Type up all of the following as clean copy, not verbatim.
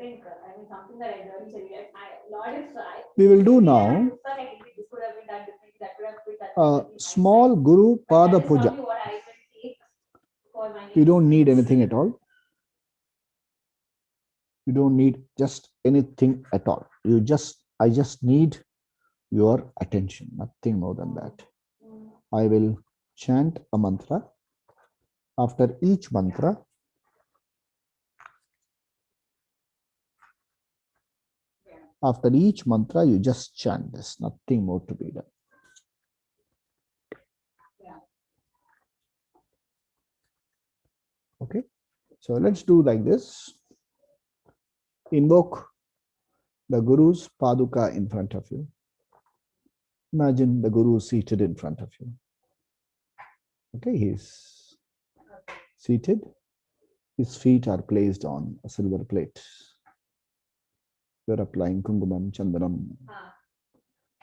think, I mean, something that I really said, Lord is right. We will do now This could have been done differently, that could have been done differently. small Guru Pada Puja. That is only what I can take for my You don't need anything at all. You don't need just anything at all. I just need your attention, nothing more than that. I will chant a mantra. After each mantra, you just chant this, nothing more to be done. Okay, so let's do like this. Invoke the Guru's Paduka in front of you. Imagine the Guru seated in front of you. Okay, he's seated. His feet are placed on a silver plate. You're applying Kungumam, Chandanam.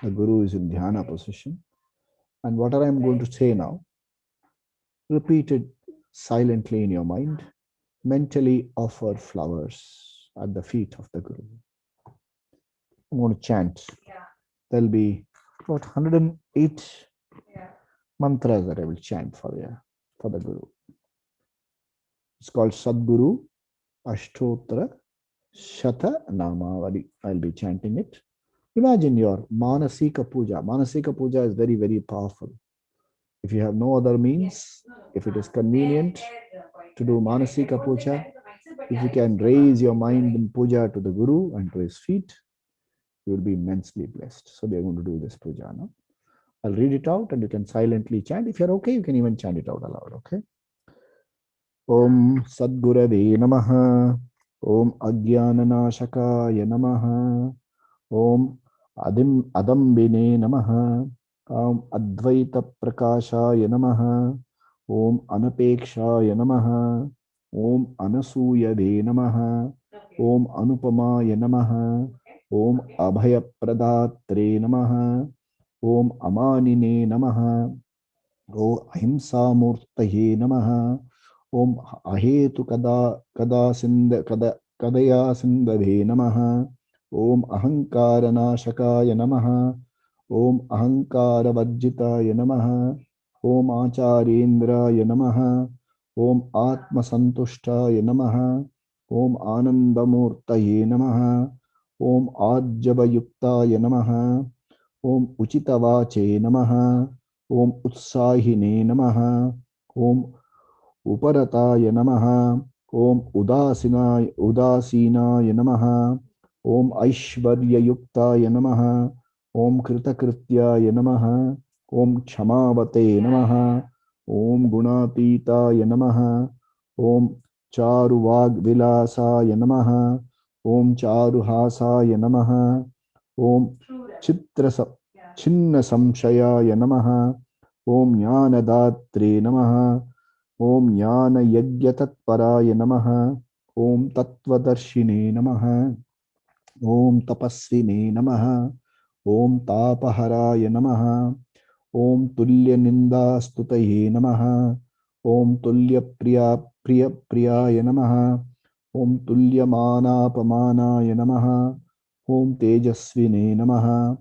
The Guru is in Dhyana position. And whatever I'm going to say now, repeat it silently in your mind. Mentally offer flowers at the feet of the Guru. I'm going to chant. There'll be about 108 mantras that I will chant for the Guru. It's called Sadguru Ashtotra Shata Namavali. I'll be chanting it. Imagine your Manasika Puja. Manasika Puja is very, very powerful. If you have no other means, if it is convenient to do Manasika Puja, if you can raise your mind in puja to the Guru and to his feet, you will be immensely blessed. So we are going to do this puja now. I'll read it out and you can silently chant. If you're okay, you can even chant it out aloud, okay? Om Sadgurave Namaha. Om Ajnananashakaya Namaha. Om Adambine Namaha. Om Advaita Prakashaya Namaha. Om Anapekshaya Namaha. Om Anasuyave Namaha. Om Anupamaya Namaha. Om Abhaya Pradatre Namaha. Om Amanine Namaha. Om Ahimsa Murtaye Namaha. Om Ahetu Kadaya Sindave Namaha. Om Ahankara Shakaya Namaha. Om Ahankara Vajjitaya Namaha. Om Acharyendraya Namaha. Om Atma Santushtaya Namaha. Om Anandamurtaye Namaha. Om Ajjabayuktaya Namaha. Om Uchitavache Namaha. Om Utsahine Namaha. Om Uparataya Namaha. Om Udasinaya Namaha. Om Aishvarya Yuktaya Namaha. Om Kritakrityaya Namaha. Om Kshamavate Namaha. Om Gunapitaya Namaha. Om Charuvag Vilasaya Namaha. Om Charuhasaya Namaha. Om Chinna Samshayaya Namaha. Om Jnanadatre Namaha. Om Jnana Yajyatatparaya Namaha. Om Tattvadarshine Namaha. Om Tapasvine Namaha. Om Tapaharaya Namaha. Om Tulya Ninda Stutaye Namaha. Om Tulya Priyaya Namaha. Om Tulya Manapamanaya Namaha. Om Tejasvine Namaha.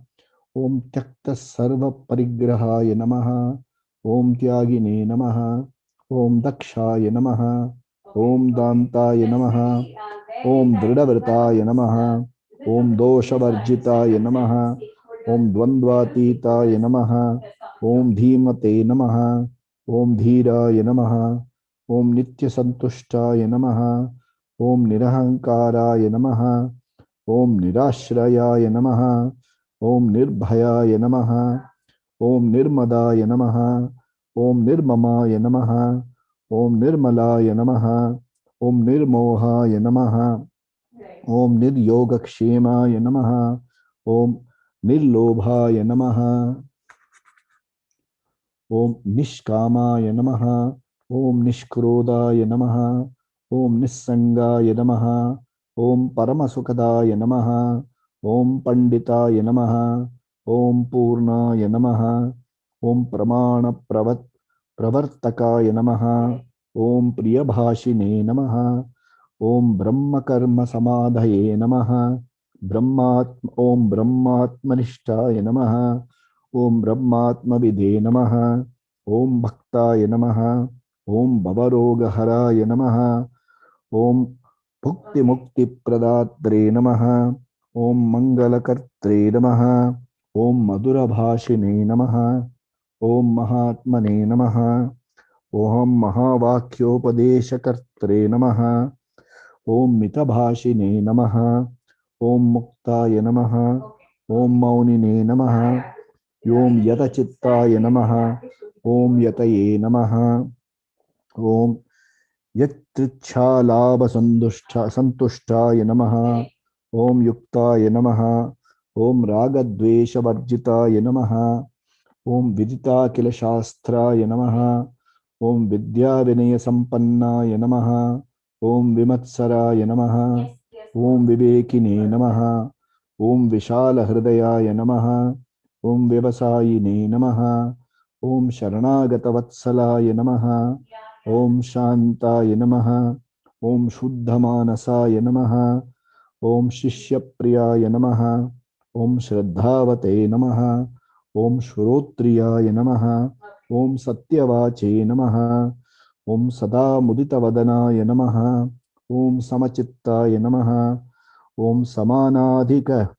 Om Tyakta Sarva Parigrahaya Namaha. Om Tyagine Namaha. Om Dakshaya Namaha. Om Dantaya Namaha. Om Dridavritaya Namaha. Om Doshavarjitaya Namaha. Om Dvandvatitaya Namaha. Om Dhimate Namaha. Om Dhiraya Namaha. Om Nitya Santushtaya Namaha. Om Nirahankaraya Namaha. Om Nirashrayaya Namaha. Om Nirbhayaya Namaha. Om Nirmadaya Namaha. Om Nirmamaya Namaha. Om Nirmalaya Namaha. Om Nirmohaya Namaha. Om Niryogakshemaya Namaha. Om Nirlobhaya Namaha. Om Nishkamaya Namaha. Om Nishkrodaya Namaha. Om Nissangaya Namaha. Om Paramasukadaya Namaha. Om Panditaya Namaha. Om Purnaya Namaha. Om Pramana Pravartakaya Namaha. Om Priyabhashine Namaha. Om Brahma Karma Samadhaye Namaha. Om Brahmatmanishtaye Namaha. Om Brahmatma Vidhe Namaha. Om Bhaktaye Namaha. Om Bhavarogaharaye Namaha. Om Bhukti Mukti Pradatre Namaha. Om Mangalakartre Namaha. Om Madhura Bhashine Namaha. Om Mahatmane Namaha. Om Mahavakyopadeshakartre Namaha. Om Mitabhashine Namaha. Om Muktaye Namaha. Om Maunine Namaha. Om Yatachittaye Namaha. Om Yataye Namaha. Om Yatrichhalabha Santushtaye Namaha. Om Yuktaye Namaha. Om Ragadvesha Varjitaye Namaha. Om Vidita Kila Shastraya Namaha. Om Vidya Vinaya Sampannaya Namaha. Om Vimatsaraya Namaha. Om Vivekine Namaha. Om Vishala Hridayaya Namaha. Om Vivasayine Namaha. Om Sharanagata Vatsalaya Namaha. Om Shantaya Namaha. Om Shuddhamanasaya Namaha. Om Shishyapriyaya Namaha. Om Shraddhavate Namaha. Om Shrotriyaya Namaha. Om Satyavache Namaha. Om Sada Mudita Vadanaya Namaha. Om Samachittaya Namaha. Om Samanadhika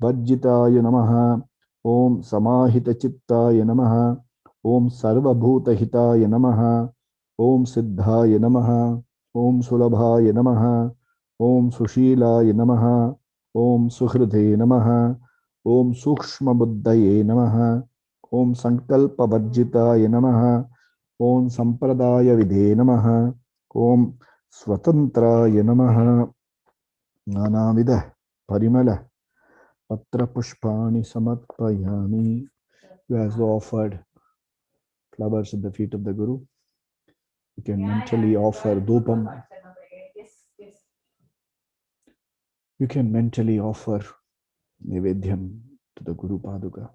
Vajjitaya Namaha. Om Samahita Chittaya Namaha. Om Sarvabhuta Hitaya Namaha. Om Siddhaya Namaha. Om Sulabhaya Namaha. Om Sushilaya Namaha. Om Suhridhe Namaha. Om Sukshma Buddhaye Namaha. Om Sankalpa Varjitaya Namaha. Om Sampradaya Vidhe Namaha. Om Swatantraya Namaha. Nanavida Parimala Patra Pushpani Samatpayami. Who has offered flowers at the feet of the Guru? You can mentally offer dhupam. Yes. You can mentally offer Nivedyam to the Guru Paduka.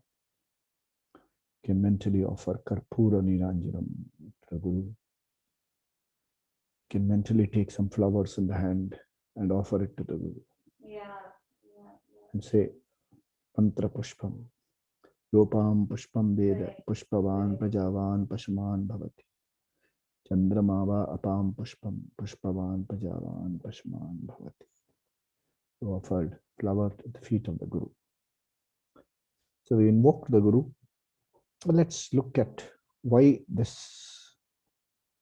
You can mentally offer Karpura Niranjanam to the Guru. You can mentally take some flowers in the hand and offer it to the Guru. And say, Mantra Pushpam. Yopam Pushpam Veda Pushpavan Prajavan Pashman Bhavati. Chandramava Apam Pushpam Pushpavan Prajavan Pashman Bhavati. You offered flower at the feet of the Guru. So we invoke the Guru. Let's look at why this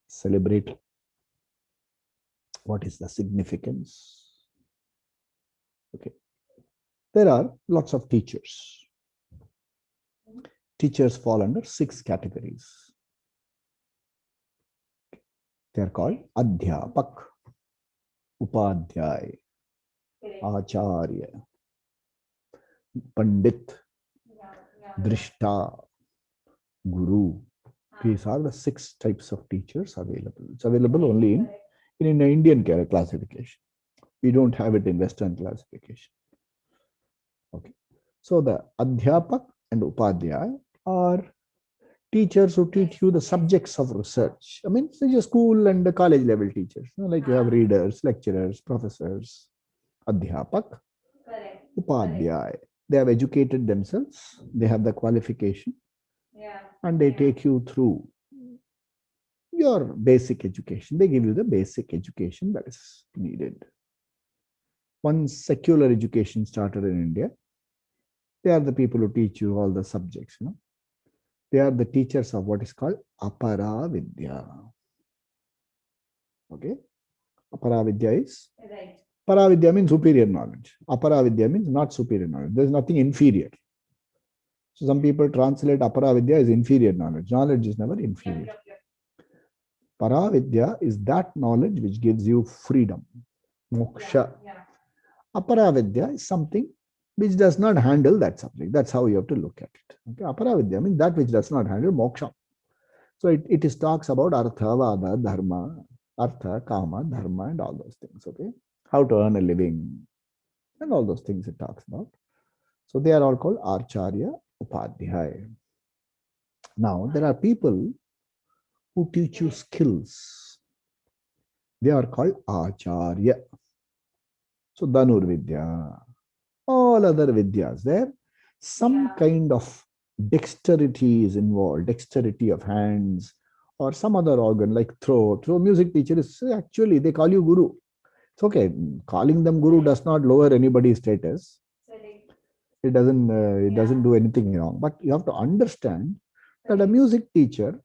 celebrate. What is the significance? Okay. There are lots of teachers. Teachers fall under 6 categories. They are called Adhyapak, Upadhyay, Acharya, Pandit, Drishta, Guru. These are the 6 types of teachers available. It's available only in Indian classification. We don't have it in Western classification. Okay. So the Adhyapak and Upadhyay are teachers who teach you the subjects of research. I mean, such a school and the college level teachers. Like you have readers, lecturers, professors. Adhyapak, Upadhyay. They have educated themselves. They have the qualification. And they take you through your basic education. They give you the basic education that is needed. Once secular education started in India, they are the people who teach you all the subjects. They are the teachers of what is called Apara Vidya. Okay? Apara Vidya is? Right. Para Vidya means superior knowledge. Apara Vidya means not superior knowledge. There is nothing inferior. So some people translate Apara Vidya as inferior knowledge. Knowledge is never inferior. Para Vidya is that knowledge which gives you freedom, moksha. Apara Vidya is something which does not handle that subject. That's how you have to look at it. Okay? Apara Vidya means that which does not handle moksha. So it talks about artha, vada, dharma, artha, kama, dharma, and all those things. Okay, how to earn a living, and all those things it talks about. So they are all called Acharya, Upadhyay. Now there are people who teach you skills. They are called Acharya. So Dhanurvidya, all other vidyas, there some kind of dexterity is involved, dexterity of hands or some other organ like throat. So music teacher is actually, they call you guru. It's okay. Calling them guru does not lower anybody's status. It doesn't do anything wrong. But you have to understand that a music teacher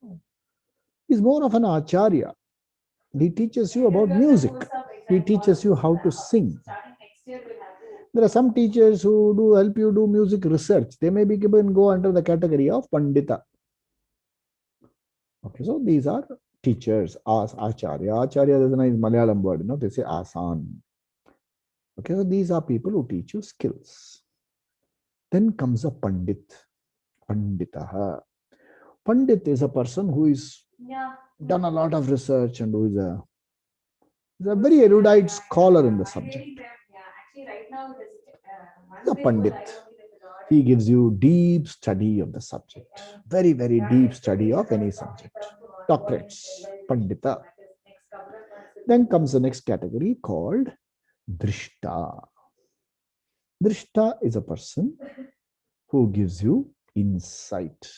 is more of an acharya. He teaches you about music. He teaches you how to sing. There are some teachers who do help you do music research. They may be given go under the category of Pandita. Okay, so these are teachers, as Acharya. Acharya is a nice Malayalam word, they say Asan. Okay, so these are people who teach you skills. Then comes a Pandit. Panditaha. Pandit is a person who is done a lot of research and who is a very erudite scholar in the subject. The Pandit. He gives you deep study of the subject. Very, very deep study of any subject. Doctorates. Pandita. Then comes the next category called Drishta. Drishta is a person who gives you insight.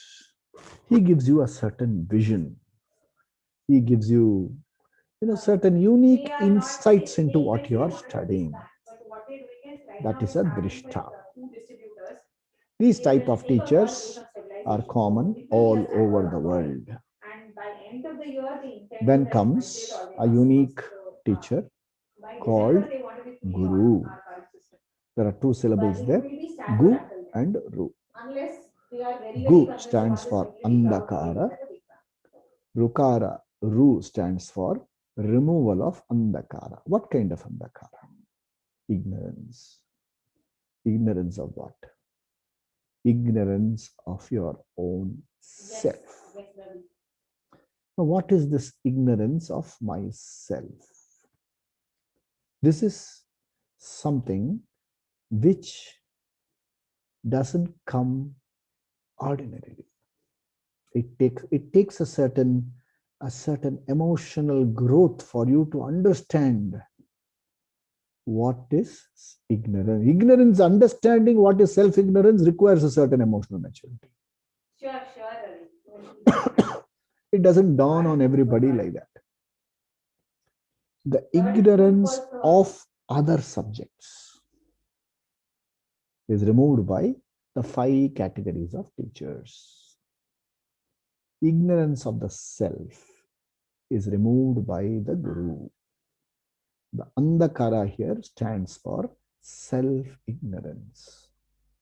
He gives you a certain vision. He gives you, certain unique insights into what you are studying. That is a Drishta. These type of teachers are common all over the world. Then comes a unique teacher called Guru. There are two syllables there, Gu and Ru. Gu stands for Andakara. Rukara, Ru stands for removal of Andakara. What kind of Andakara? Ignorance. Ignorance of what? Ignorance of your own self. Now, what is this ignorance of myself? This is something which doesn't come ordinarily. It takes a certain emotional growth for you to understand what is ignorance. Ignorance, understanding what is self-ignorance requires a certain emotional maturity. Sure. It doesn't dawn on everybody like that. The ignorance of other subjects is removed by the 5 categories of teachers. Ignorance of the self is removed by the Guru. The Andakara here stands for self-ignorance.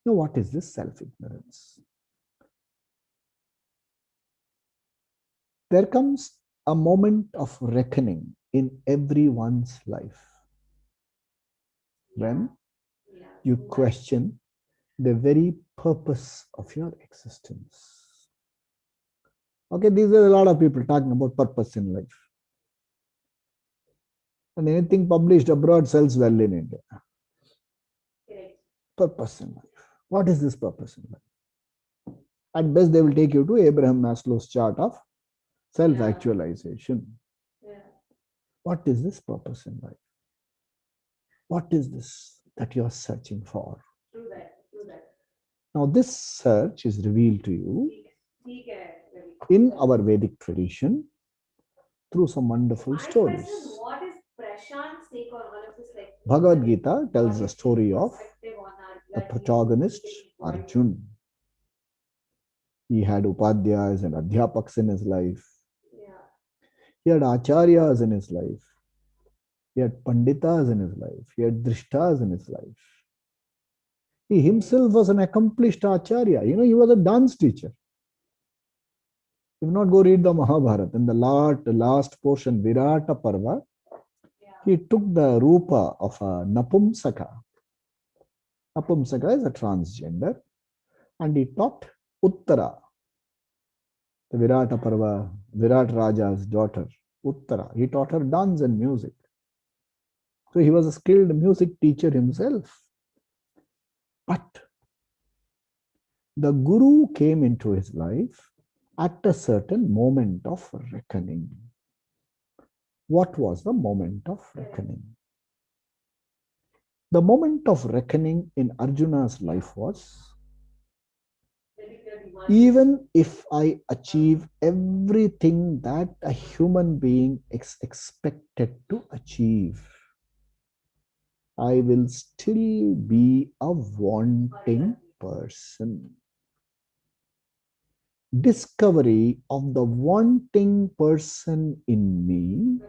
Now, what is this self-ignorance? There comes a moment of reckoning in everyone's life when you question the very purpose of your existence. Okay, these are a lot of people talking about purpose in life. And anything published abroad sells well in India. Purpose in life. What is this purpose in life? At best, they will take you to Abraham Maslow's chart of self-actualization. What is this purpose in life? What is this that you are searching for? True that. Now, this search is revealed to you in our Vedic tradition through some wonderful stories. What is Prashant's take on all of this? Bhagavad Gita tells the story of the protagonist Arjun. He had Upadhyayas and Adhyapaks in his life. He had Acharyas in his life. He had Panditas in his life. He had Drishtas in his life. He himself was an accomplished Acharya. He was a dance teacher. If not, go read the Mahabharata. In the last portion, Virata Parva, he took the rupa of a Napumsaka. Napumsaka is a transgender. And he taught Uttara, the Virata Parva, Virat Raja's daughter, Uttara. He taught her dance and music. So he was a skilled music teacher himself. But the Guru came into his life at a certain moment of reckoning. What was the moment of reckoning? The moment of reckoning in Arjuna's life was, even if I achieve everything that a human being is expected to achieve, I will still be a wanting person. Discovery of the wanting person in me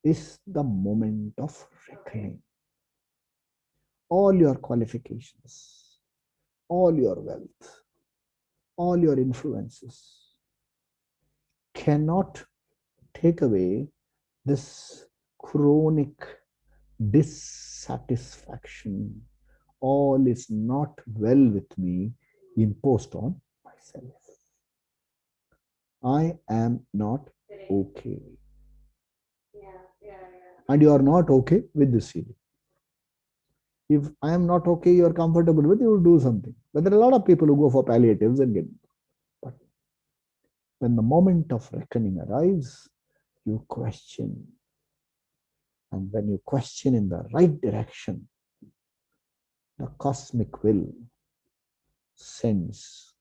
is the moment of reckoning. All your qualifications, all your wealth, all your influences cannot take away this chronic dissatisfaction. All is not well with me, imposed on myself. I am not okay. And you are not okay with this feeling. If I am not okay, you are comfortable with, you will do something. But there are a lot of people who go for palliatives and get. But when the moment of reckoning arrives, you question. And when you question in the right direction, the cosmic will sends.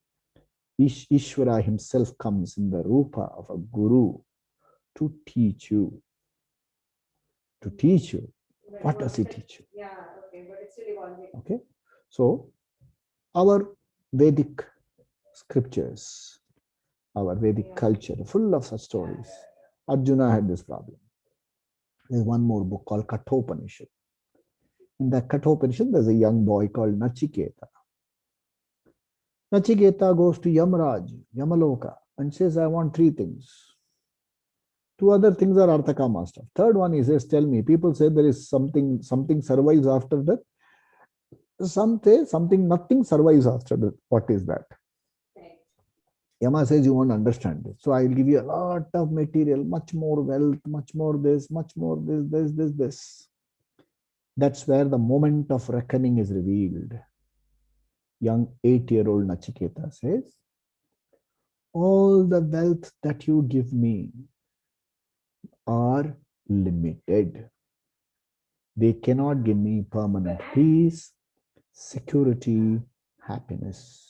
Ishvara himself comes in the rupa of a guru to teach you. To teach you. What does he teach you? Yeah, okay, but it's still evolving. Okay. So, our Vedic scriptures, our Vedic culture, full of such stories. Arjuna had this problem. There's one more book called Kathopanishad. In the Kathopanishad, there's a young boy called Nachiketa. Nachiketa goes to Yamraj, Yamaloka, and says, I want three things. Two other things are Arthakama stuff. Third one, he says, tell me, people say there is something survives after death. Some say something, nothing survives after death. What is that? Yama says, you won't understand this. So I'll give you a lot of material, much more wealth, much more this, this. That's where the moment of reckoning is revealed. Young 8-year-old Nachiketa says, all the wealth that you give me are limited. They cannot give me permanent peace, security, happiness.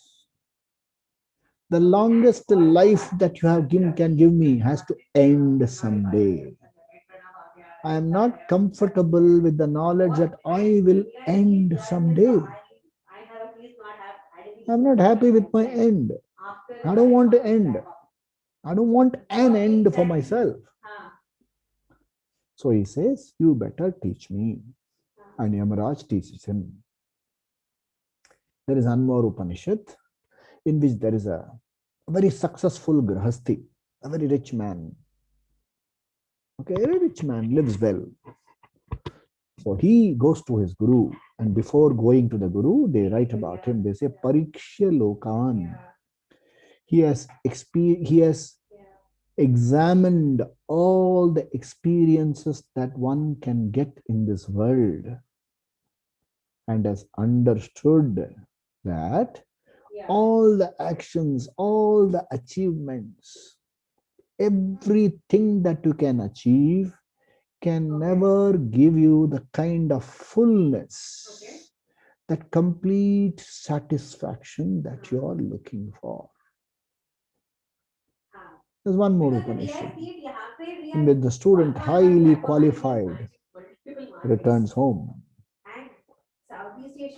The longest life that you have can give me has to end someday. I am not comfortable with the knowledge that I will end someday. I'm not happy with my end. I don't want to end. I don't want an end for myself. So he says, you better teach me. And Yamaraj teaches him. There is Anmar Upanishad, in which there is a very successful grahasti, a very rich man. Okay, a very rich man, lives well. So he goes to his guru, and before going to the guru, they write about him. They say, Parikshya Lokan. He has examined all the experiences that one can get in this world and has understood that all the actions, all the achievements, everything that you can achieve can never give you the kind of fullness, that complete satisfaction that you are looking for. There's one more Upanishad in which the student, highly qualified, returns home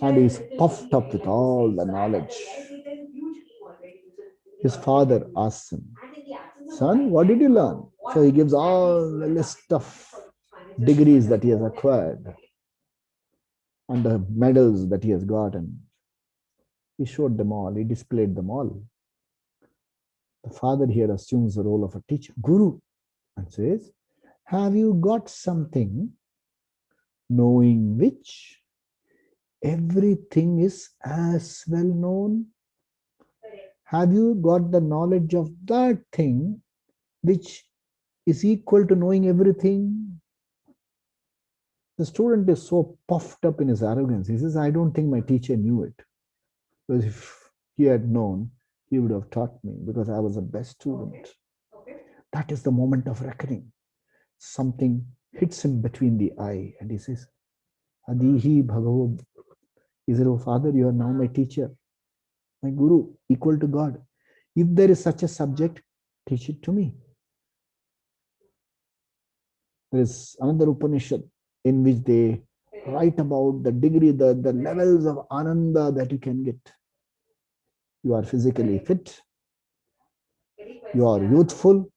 and is puffed up with all the knowledge. His father asks him, son, what did you learn? So he gives all the list of degrees that he has acquired and the medals that he has gotten. He showed them all, he displayed them all. The father here assumes the role of a teacher, guru, and says, have you got something knowing which everything is as well known? Have you got the knowledge of that thing which is equal to knowing everything? The student is so puffed up in his arrogance. He says, I don't think my teacher knew it. Because if he had known, he would have taught me because I was the best student. That is the moment of reckoning. something hits him between the eye and he says, Adihi Bhagavad. He said, oh Father, you are now my teacher, my guru, equal to God. If there is such a subject, teach it to me. There is another Upanishad in which they write about the degree, the levels of ananda that you can get. You are physically fit, you are youthful,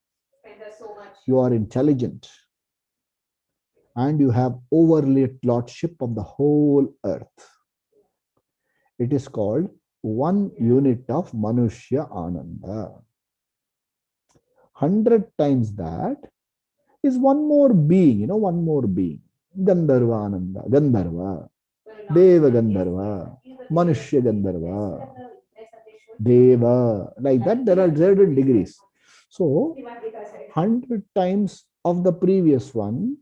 you are intelligent, and you have overlaid lordship of the whole earth. It is called 1 unit of Manushya Ananda. 100 times that is one more being, one more being. Gandharva Ananda, Gandharva, Deva Gandharva, Manushya Gandharva, Deva. Like that, there are certain degrees. So, 100 times of the previous one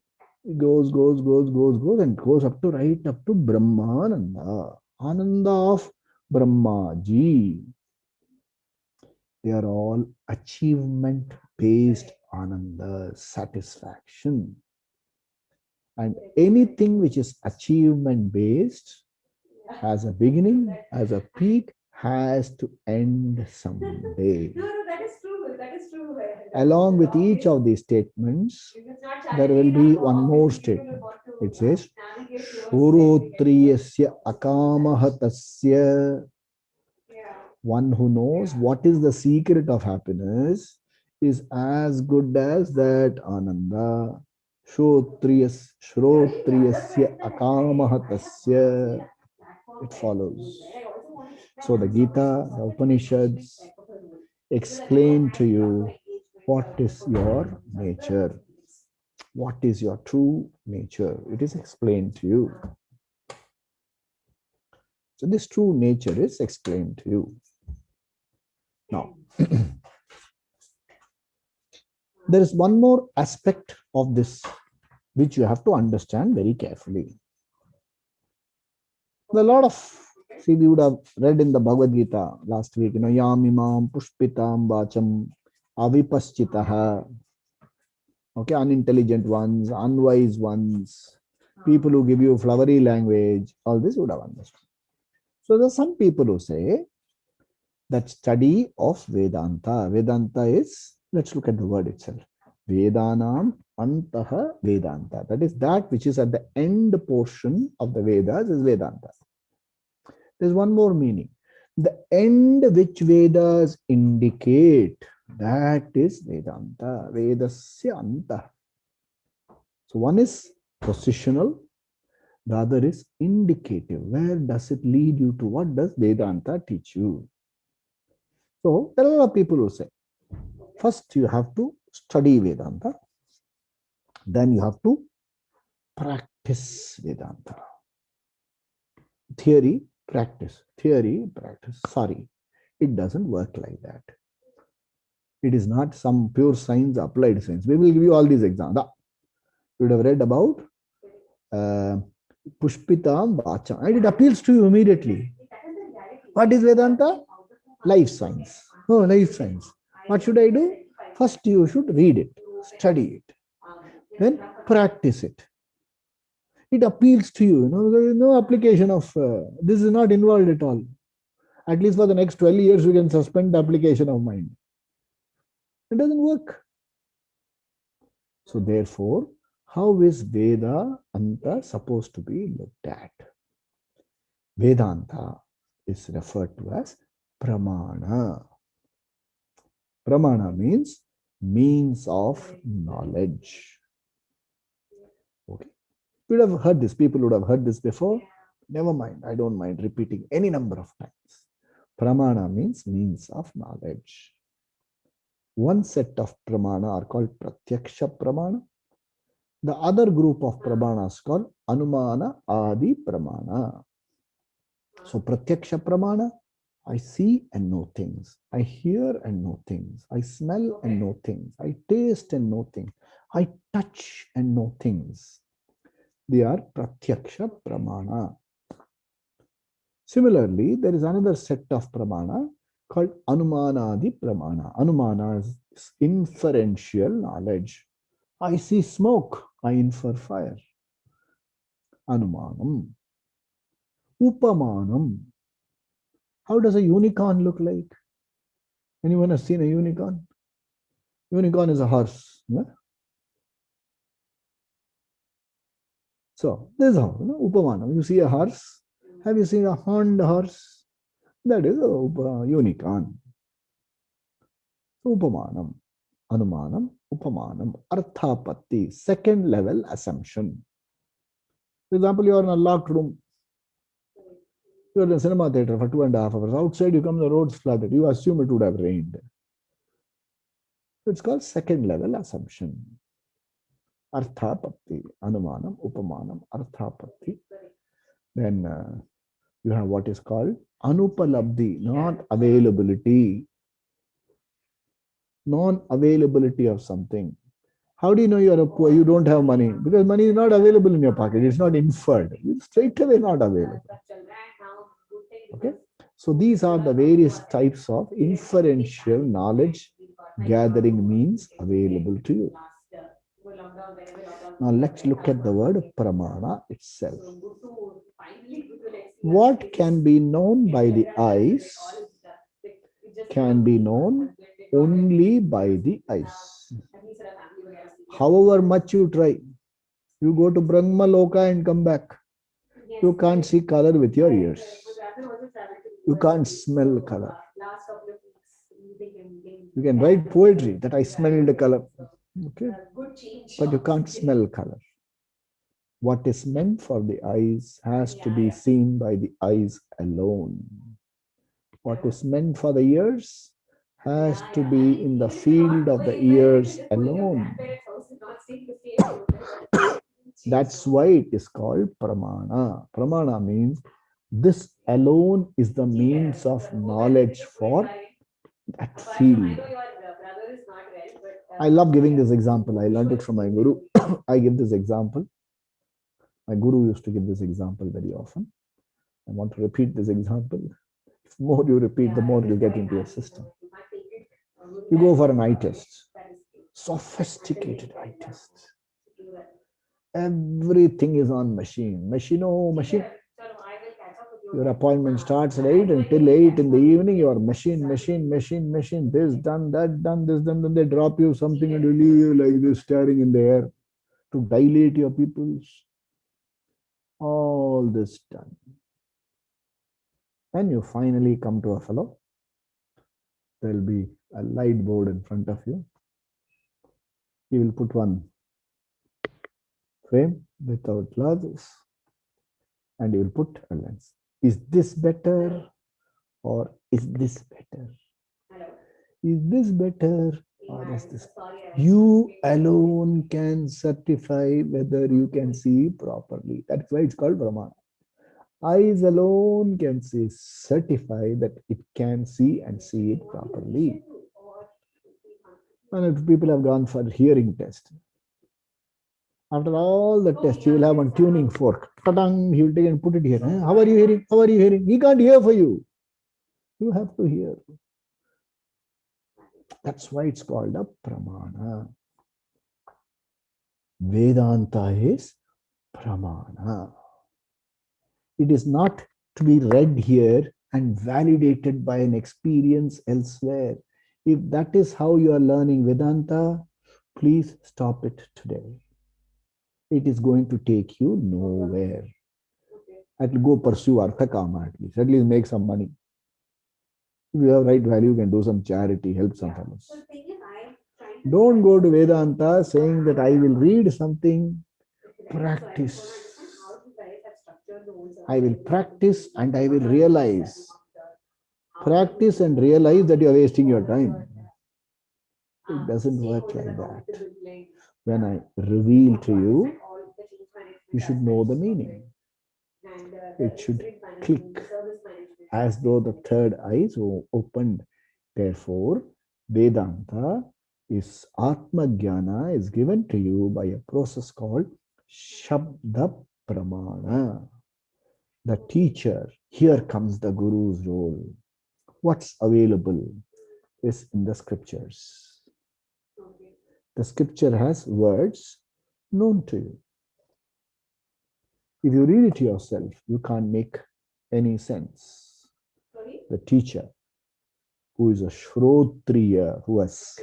goes, and goes up to right up to Brahmananda, Ananda of Brahmaji. They are all achievement-based ananda, satisfaction. And anything which is achievement-based has a beginning, has a peak, has to end someday. That is true. That is true. Along with each of these statements, there will be one more statement. It says, Shurotriyasya akamahatasya. One who knows what is the secret of happiness is as good as that ananda. Shrotriyasya akamahatasya. It follows. So the Gita, the Upanishads explain to you what is your nature. What is your true nature? It is explained to you. So this true nature is explained to you. Now, there is one more aspect of this which you have to understand very carefully. There are a lot of, see, we would have read in the Bhagavad Gita last week, Yamimam Pushpitam Vacham Avipaschitaha. Okay, unintelligent ones, unwise ones, people who give you flowery language, all this would have understood. So there are some people who say that study of Vedanta. Vedanta is, let's look at the word itself. Vedanam Antaha Vedanta. That is that which is at the end portion of the Vedas is Vedanta. There's one more meaning. The end which Vedas indicate, that is Vedanta. Vedasya Anta. So one is positional, the other is indicative. Where does it lead you to? What does Vedanta teach you? So there are a lot of people who say, first you have to study Vedanta, then you have to practice Vedanta. Theory, practice. Theory, practice. Sorry, it doesn't work like that. It is not some pure science, applied science. We will give you all these examples. You would have read about Pushpitam Vacham, and it appeals to you immediately. What is Vedanta? Life science. Oh, life science. What should I do? First, you should read it, study it, then practice it. It appeals to you. There is no application of this is not involved at all. At least for the next 12 years, you can suspend the application of mind. It doesn't work. So therefore, how is Vedanta supposed to be looked at? Vedanta is referred to as Pramana. Pramana means means of knowledge. Okay. You would have heard this. People would have heard this before. Never mind. I don't mind repeating any number of times. Pramana means means of knowledge. One set of pramana are called Pratyaksha Pramana. The other group of pramanas called Anumana Adi Pramana. So Pratyaksha Pramana, I see and know things. I hear and know things. I smell and know things. I taste and know things. I touch and know things. They are Pratyaksha Pramana. Similarly, there is another set of pramana called Anumanadi Pramana. Anumana is inferential knowledge. I see smoke, I infer fire. Anumanam. Upamanam. How does a unicorn look like? Anyone has seen a unicorn? Unicorn is a horse. Yeah? So this is how, Upamanam. You see a horse. Have you seen a horned horse? That is a unicorn. Upamanam. Anumanam. Upamanam. Arthapatti. Second level assumption. For example, you are in a locked room. You are in a cinema theater for 2.5 hours. Outside you come, the road's flooded. You assume it would have rained. It's called second level assumption. Arthapatti. Anumanam. Upamanam. Arthapatti. Then you have what is called anupalabdhi, not availability. Non-availability of something. How do you know you are a poor? You don't have money because money is not available in your pocket. It's not inferred. It's straight away not available. Okay. So these are the various types of inferential knowledge gathering means available to you. Now let's look at the word pramana itself. What can be known by the eyes can be known only by the eyes. However much you try, you go to Brahma Loka and come back. You can't see color with your ears. You can't smell color. You can write poetry that I smelled the color. Okay? But you can't smell color. What is meant for the eyes has to be seen by the eyes alone. What is meant for the ears has to be in the field of the ears alone. That's why it is called pramana. Pramana means this alone is the means of knowledge for that field. I love giving this example. I learned it from my guru. I give this example. My guru used to give this example very often. I want to repeat this example. The more you repeat, the more you get into your system. You go for an eye test, sophisticated eye test. Everything is on machine. Machine. Your appointment starts at 8 until 8 in the evening. You are machine. This done, that done, this done. Then they drop you something and you leave like this, staring in the air to dilate your pupils. All this done. And you finally come to a fellow. There will be a light board in front of you. He will put one frame without glasses and you will put a lens. Is this better or is this better? Is this better or is this? You alone can certify whether you can see properly. That's why it's called Brahmana. Eyes alone can certify that it can see and see it properly. And if people have gone for hearing test, after all the tests, you will have one tuning fork. Ta-dang, he will take and put it here. How are you hearing? How are you hearing? He can't hear for you. You have to hear. That's why it's called a pramana. Vedanta is pramana. It is not to be read here and validated by an experience elsewhere. If that is how you are learning Vedanta, please stop it today. It is going to take you nowhere. At least go pursue Artha Kama at least. At least make some money. If you have right value, you can do some charity, help some fellows. Don't go to Vedanta saying that I will read something, practice. I will practice and I will realize. Practice and realize that you are wasting your time. It doesn't work like that. When I reveal to you, you should know the meaning. It should click as though the third eye is opened. Therefore, Vedanta is Atma Jnana is given to you by a process called Shabda Pramana. The teacher, here comes the Guru's role. What's available is in the scriptures. The scripture has words known to you. If you read it yourself, you can't make any sense. Sorry? The teacher, who is a Shrotriya, who has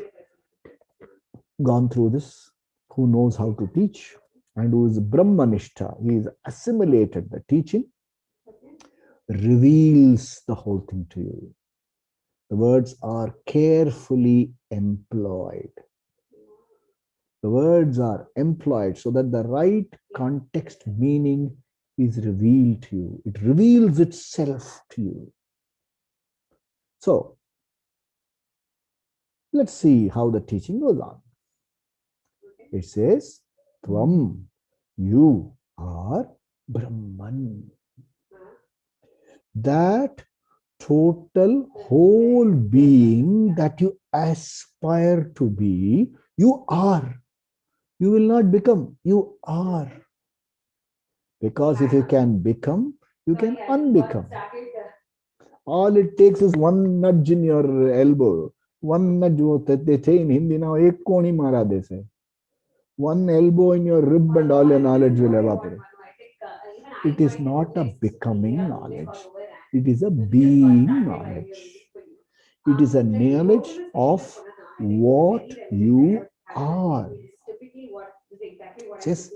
gone through this, who knows how to teach, and who is Brahmanishta, he is assimilated the teaching, reveals the whole thing to you. The words are carefully employed. The words are employed so that the right context meaning is revealed to you. It reveals itself to you. So, let's see how the teaching goes on. It says, Tvam, you are Brahman. That total whole being that you aspire to be, you are. You will not become, you are. Because if you can become, you can unbecome. All it takes is one nudge in your elbow. One nudge, they say in Hindi now, ek koni mara dese. One elbow in your rib and all your knowledge will evaporate. It is not a becoming knowledge. It is a being knowledge. It is a knowledge of what you are. Just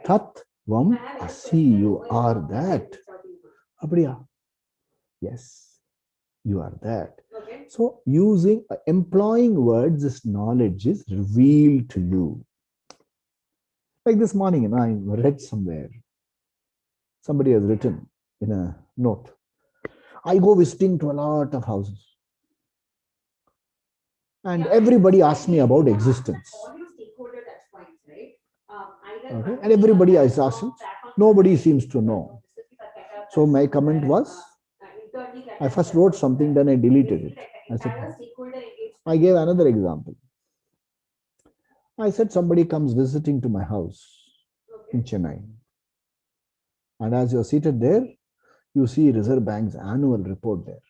tat vam asi, you are that. Abriya. Yes, you are that. So employing words, this knowledge is revealed to you. Like this morning, I read somewhere, somebody has written in a note, I go visiting to a lot of houses. And everybody asks me about existence. Okay? And everybody is asking, nobody seems to know. So my comment was, I first wrote something, then I deleted it. I gave another example. I said somebody comes visiting to my house in Chennai. And as you're seated there, you see Reserve Bank's annual report there.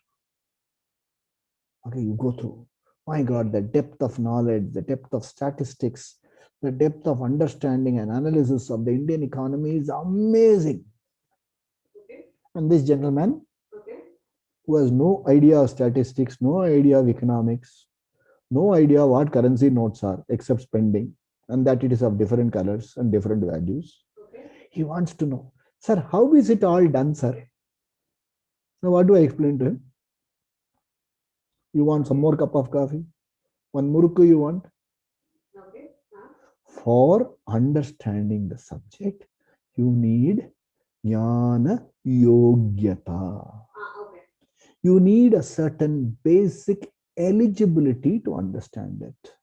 Okay, you go through. My God, the depth of knowledge, the depth of statistics, the depth of understanding and analysis of the Indian economy is amazing. And this gentleman, who has no idea of statistics, no idea of economics, no idea what currency notes are except spending, and that it is of different colors and different values. He wants to know, sir, how is it all done, sir? Now, what do I explain to him? You want some more cup of coffee? One murukku you want? For understanding the subject, you need jnana yogyata. You need a certain basic eligibility to understand it.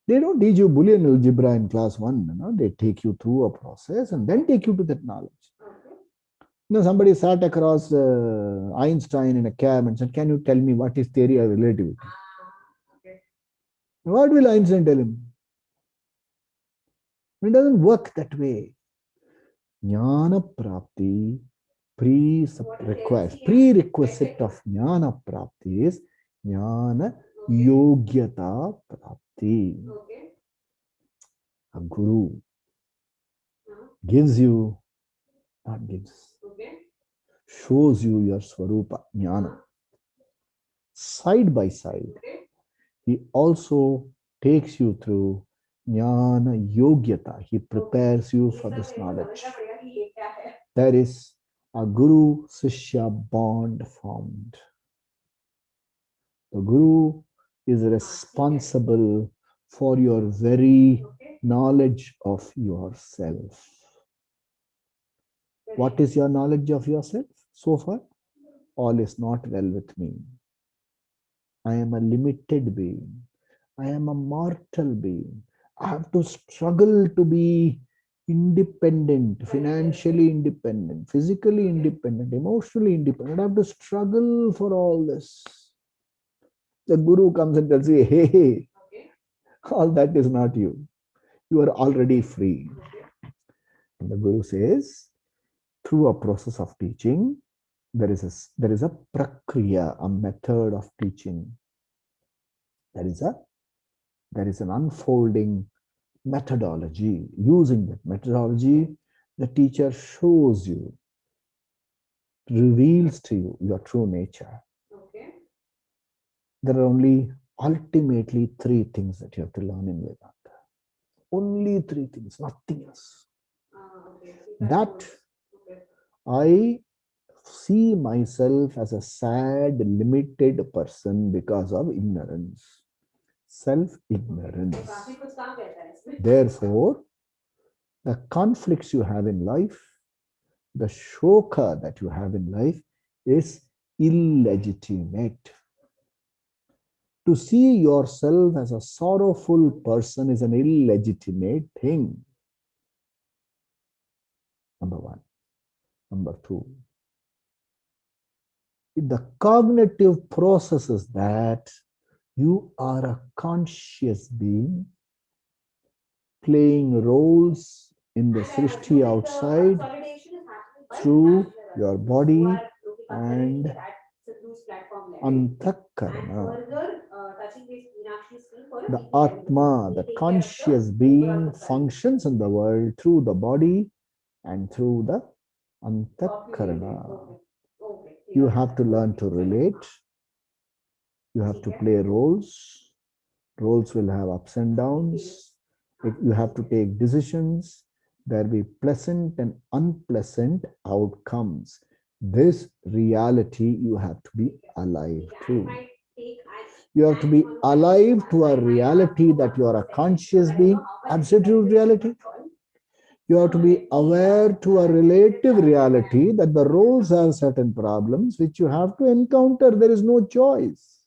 They don't teach you Boolean algebra in class 1. You know? They take you through a process and then take you to that knowledge. You know, somebody sat across Einstein in a cab and said, can you tell me what is theory of relativity? What will Einstein tell him? It doesn't work that way. Jnana prapti, prerequisite of jnana prapti is jnana yogyata prapti. A guru gives you, not gives, shows you your swarupa, jnana. Side by side, he also takes you through jnana yogyata. He prepares you for this knowledge. There is a guru-sishya bond formed. The guru is responsible for your very knowledge of yourself. What is your knowledge of yourself so far? All is not well with me. I am a limited being. I am a mortal being. I have to struggle to be independent, financially independent, physically independent, emotionally independent. I have to struggle for all this. The guru comes and tells you, hey, all that is not you. You are already free. And the guru says, through a process of teaching, there is a prakriya, a method of teaching. There is a There is an unfolding methodology. Using that methodology, the teacher shows you, reveals to you your true nature. Okay. There are only ultimately three things that you have to learn in Vedanta. Only three things, nothing else. Okay. That Okay. I see myself as a sad, limited person because of ignorance, self-ignorance. Therefore, the conflicts you have in life, the shoka that you have in life is illegitimate. To see yourself as a sorrowful person is an illegitimate thing. Number one. Number two, the cognitive process is that you are a conscious being playing roles in the Srishti outside through your body and Antakarana. The Atma, the conscious being, functions in the world through the body and through the Antakarana. You have to learn to relate. You have to play roles. Roles will have ups and downs. You have to take decisions. There will be pleasant and unpleasant outcomes. This reality you have to be alive to. You have to be alive to a reality that you are a conscious being, absolute reality. You have to be aware to a relative reality that the roles have certain problems which you have to encounter. There is no choice.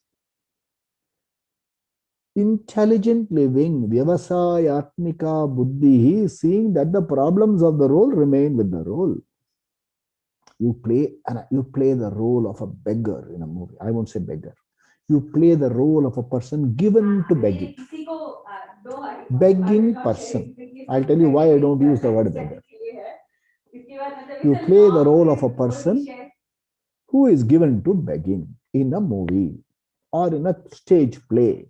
Intelligent living, vyavasayatmika buddhi, is seeing that the problems of the role remain with the role. You play the role of a beggar in a movie. I won't say beggar. You play the role of a person given to begging. Begging person. I'll tell you why I don't use the word beggar. You play the role of a person who is given to begging in a movie or in a stage play.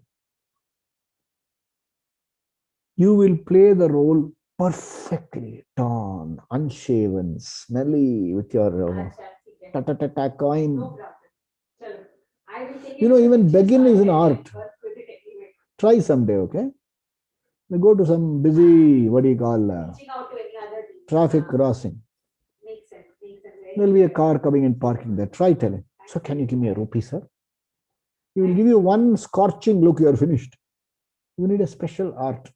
You will play the role perfectly, torn, unshaven, smelly, with your ta-ta-ta-ta coin. You know, even begging is an art. Try someday, okay? We go to some busy, what do you call, traffic crossing. There will be a car coming and parking there. Try telling. So can you give me a rupee, sir? He will give you one scorching look, you are finished. You need a special art.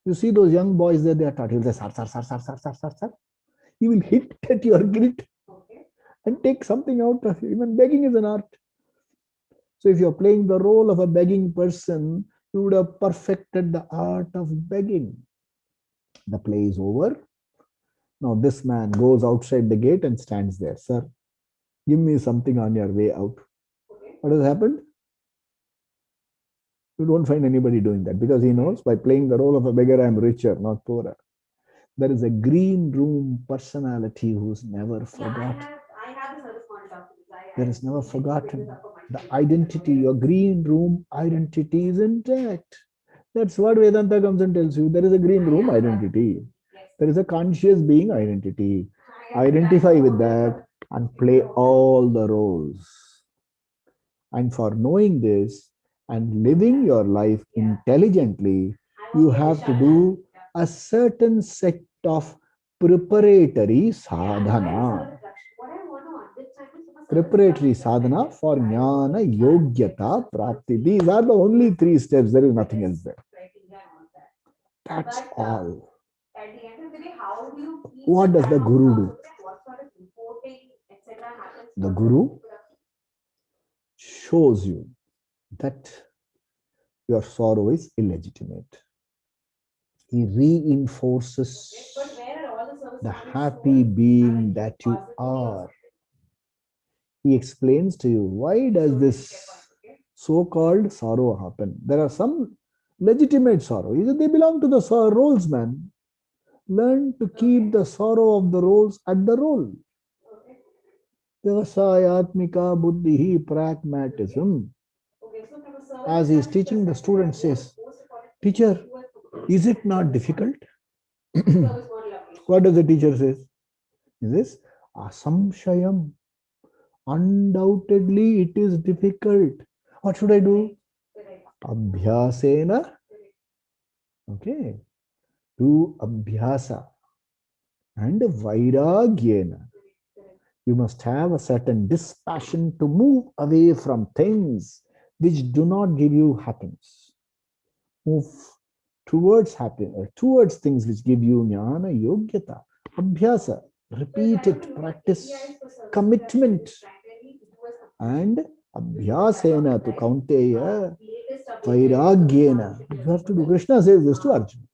You see those young boys there, they are taught. He will say, sir, sir, sir, sir, sir, sir, sir, sir. He will hit at your guilt and take something out of you. Even begging is an art. So if you're playing the role of a begging person, you would have perfected the art of begging. The play is over. Now this man goes outside the gate and stands there. Sir, give me something on your way out. What has happened? You don't find anybody doing that because he knows by playing the role of a beggar, I'm richer, not poorer. There is a green room personality who's never forgotten. There is never forgotten. The identity, your green room identity is intact. That's what Vedanta comes and tells you. There is a green room identity. There is a conscious being identity. Identify with that and play all the roles. And for knowing this and living your life intelligently, you have to do a certain set of preparatory sadhana. Preparatory sadhana for jnana yogyata prapti. These are the only three steps. There is nothing else there. That's all. What does the Guru do? The Guru shows you that your sorrow is illegitimate. He reinforces the happy being that you are. He explains to you, why does this so-called sorrow happen? There are some legitimate sorrow. They belong to the roles, man. Learn to keep the sorrow of the roles at the role. Vyavasayatmika buddhi, pragmatism. As he is teaching, the student says, Teacher, is it not difficult? So it's not lovely. What does the teacher say? Is this asamshayam? Undoubtedly, it is difficult. What should I do? Correct. Abhyasena. Correct. Okay. Do abhyasa and vairagyena. Correct. You must have a certain dispassion to move away from things which do not give you happiness. Move towards happiness, towards things which give you jnana yogyata. Abhyasa. Repeat it, practice, commitment. And abhyasena to kaunteya vairagyena. You have to do. Krishna says this to Arjuna.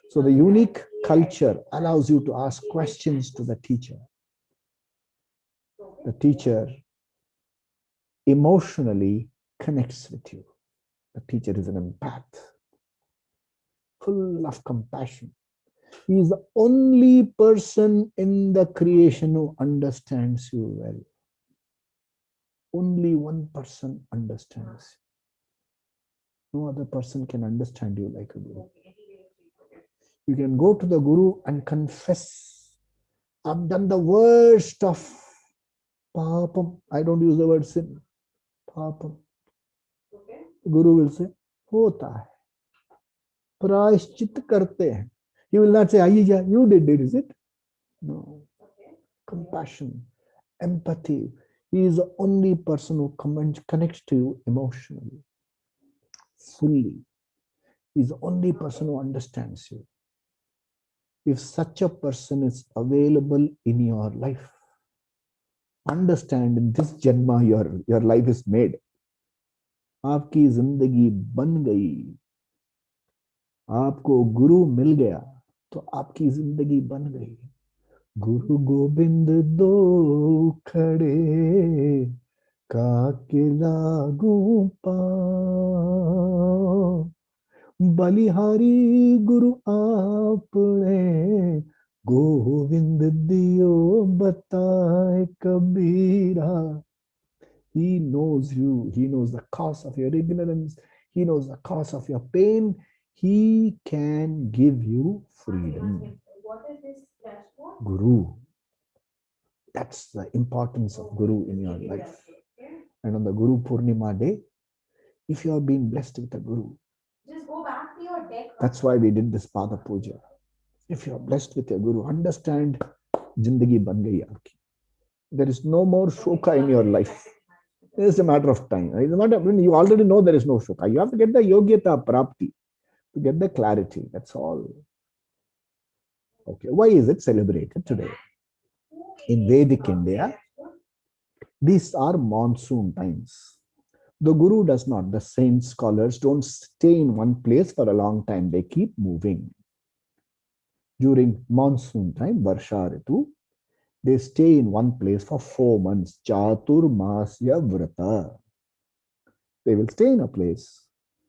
So the unique culture allows you to ask questions to the teacher. The teacher emotionally connects with you. The teacher is an empath, full of compassion. He is the only person in the creation who understands you well. Only one person understands you. No other person can understand you like a guru. You can go to the guru and confess, I've done the worst of papam. I don't use the word sin. Papam. The guru will say, hota hai. Prashchit karte hain. He will not say, Ayya, you did it, is it? No. Compassion, empathy. He is the only person who connects to you emotionally, fully. He is the only person who understands you. If such a person is available in your life, understand in this janma your life is made. आपकी जिंदगी बन गई. आपको गुरु मिल गया तो आपकी जिंदगी बन गई. गुरु गोविंद दो खड़े काके लागू पाओ. बलिहारी गुरु आपने गोविंद दियो बताए कबीरा. He knows you. He knows the cause of your ignorance. He knows the cause of your pain. He can give you freedom. What is this dashboard? Guru. That's the importance of Guru in your life. And on the Guru Purnima day, if you have been blessed with a Guru, just go back to your deck. That's why we did this Pada Puja. If you are blessed with your Guru, understand, Jindagi ban gayi aapki. There is no more shoka in your life. It's a matter of time. It's not you already know there is no shoka. You have to get the yogyata prapti, to get the clarity. That's all. Okay. Why is it celebrated today? In Vedic India, these are monsoon times. The Guru does not. The saints, scholars don't stay in one place for a long time. They keep moving. During monsoon time, Varsha Ritu, they stay in one place for 4 months. Chatur Masya Vrata. They will stay in a place,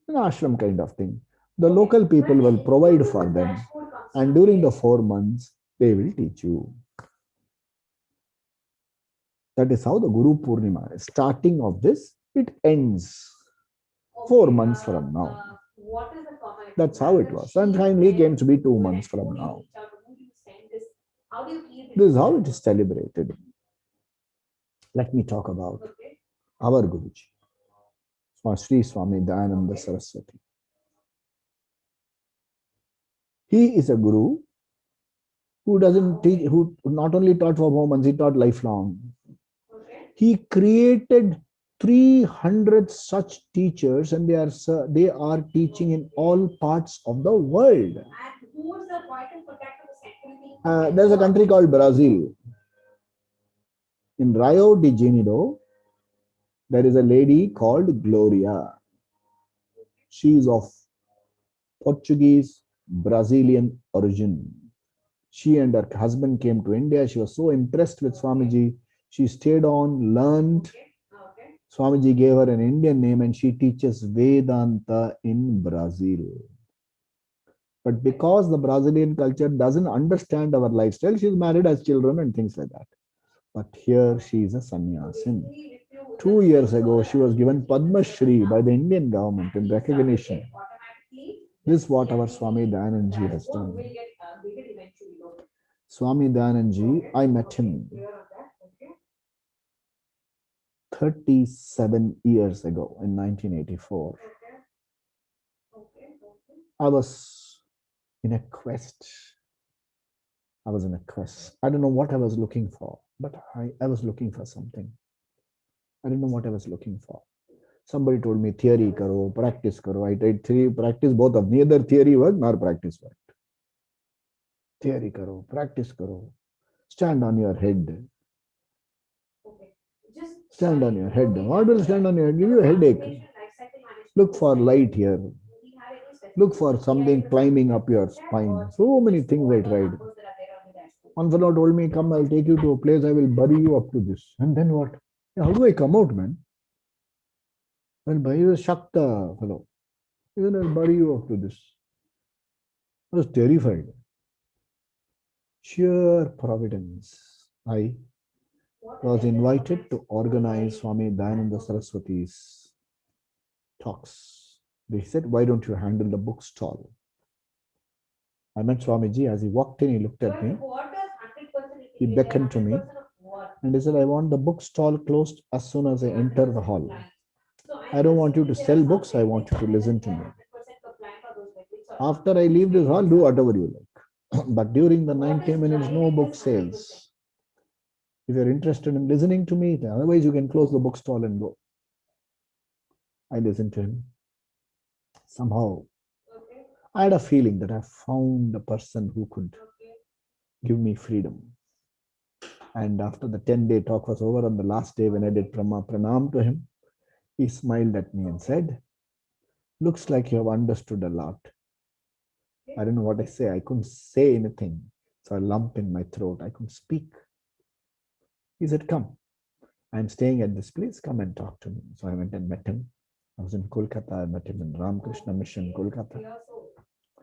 an ashram kind of thing. The local people will provide for them. And during the 4 months, they will teach you. That is how the Guru Purnima is. Starting of this, it ends 4 months from now. What is the comment? That's how it was. And finally came to be 2 months from now. How do you keep it? This is how it is celebrated. Let me talk about our Guruji, Sri Swami Dayananda Saraswati. He is a Guru who doesn't teach, who not only taught for moments, he taught lifelong. He created 300 such teachers, and they are teaching in all parts of the world. And who is the point and protector of the second? There's a country called Brazil. In Rio de Janeiro, there is a lady called Gloria. She is of Portuguese, Brazilian origin. She and her husband came to India. She was so impressed with Swamiji. She stayed on, learned. Swamiji gave her an Indian name and she teaches Vedanta in Brazil. But because the Brazilian culture doesn't understand our lifestyle, she's married, has children and things like that. But here she is a sannyasin. 2 years ago, she was given Padma Shri by the Indian government in recognition. This is what our Swami Dayanand Ji has done. Will get eventually. Swami Dayanand Ji, I met him 37 years ago in 1984. I was in a quest. I don't know what I was looking for, but I was looking for something. I didn't know what I was looking for. Somebody told me, theory karo, practice karo. I tried practice both of neither theory worked nor practice worked. Theory karo, practice karo. Stand on your head. Stand on your head. What will stand on your head? Give you a headache. Look for light here. Look for something climbing up your spine. So many things I tried. One fellow told me, come, I'll take you to a place, I will bury you up to this. And then what? How do I come out, man? I'll bury you a Shakta fellow. Even I'll bury you up to this. I was terrified. Sheer providence. I was invited to organize Swami Dayananda Saraswati's talks. They said, why don't you handle the bookstall? I met Swamiji. As he walked in, he looked at me. He beckoned to me and he said, I want the bookstall closed as soon as I enter the hall. I don't want you to sell books. I want you to listen to me. After I leave this hall, do whatever you like. But during the 90 minutes, no book sales. If you're interested in listening to me, otherwise you can close the bookstall and go. I listened to him. Somehow, I had a feeling that I found a person who could give me freedom. And after the 10-day talk was over, on the last day when I did pranam to him, he smiled at me and said, looks like you have understood a lot. I don't know what I say. I couldn't say anything. So a lump in my throat. I couldn't speak. He said, come. I'm staying at this place. Come and talk to me. So I went and met him. I was in Kolkata. I met him in Ramakrishna Mission, Kolkata.